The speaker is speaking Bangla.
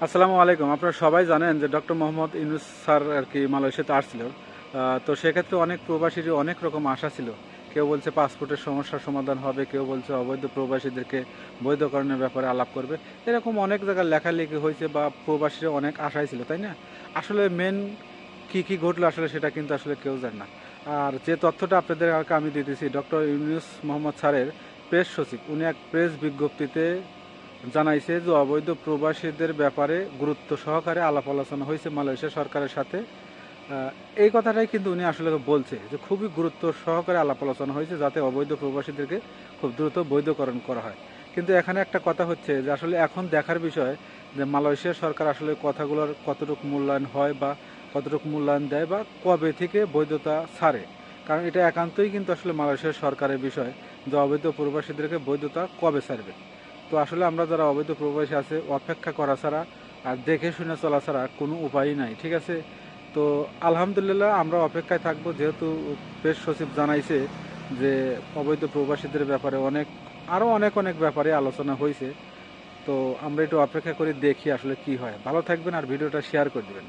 আসসালামু আলাইকুম। আপনারা সবাই জানেন যে ডক্টর মোহাম্মদ ইউনূস স্যার আর কি মালয়েশিয়াতে আসছিল। তো সেক্ষেত্রে অনেক প্রবাসীরই অনেক রকম আশা ছিল। কেউ বলছে পাসপোর্টের সমস্যার সমাধান হবে, কেউ বলছে অবৈধ প্রবাসীদেরকে বৈধকরণের ব্যাপারে আলাপ করবে। এরকম অনেক জায়গায় লেখালেখি হয়েছে বা প্রবাসীরা অনেক আশায় ছিল, তাই না? আসলে মেন কি ঘটলো আসলে সেটা কিন্তু আসলে কেউ জানে না। আর যে তথ্যটা আপনাদের আমি দিতেছি, ডক্টর ইউনূস মোহাম্মদ স্যারের প্রেস সচিব উনি এক প্রেস বিজ্ঞপ্তিতে জানাইছে যে অবৈধ প্রবাসীদের ব্যাপারে গুরুত্ব সহকারে আলাপ আলোচনা হয়েছে মালয়েশিয়া সরকারের সাথে। এই কথাটাই কিন্তু উনি আসলে বলছে যে খুবই গুরুত্ব সহকারে আলাপ আলোচনা হয়েছে যাতে অবৈধ প্রবাসীদেরকে খুব দ্রুত বৈধকরণ করা হয়। কিন্তু এখানে একটা কথা হচ্ছে যে আসলে এখন দেখার বিষয় যে মালয়েশিয়া সরকার আসলে কথাগুলোর কতটুকু মূল্যায়ন হয় বা কতটুকু মূল্যায়ন দেয় বা কবে থেকে বৈধতা ছাড়ে। কারণ এটা একান্তই কিন্তু আসলে মালয়েশিয়া সরকারের বিষয় যে অবৈধ প্রবাসীদেরকে বৈধতা কবে ছাড়বে। তো আসলে আমরা যারা অবৈধ প্রবাসী আছে অপেক্ষা করা ছাড়া আর দেখে শুনে চলা ছাড়া কোনো উপায়ই নাই, ঠিক আছে? তো আলহামদুলিল্লাহ আমরা অপেক্ষায় থাকবো, যেহেতু প্রেস সচিব জানাইছে যে অবৈধ প্রবাসীদের ব্যাপারে আরও অনেক ব্যাপারে আলোচনা হয়েছে। তো আমরা একটু অপেক্ষা করে দেখি আসলে কি হয়। ভালো থাকবেন আর ভিডিওটা শেয়ার করে দেবেন।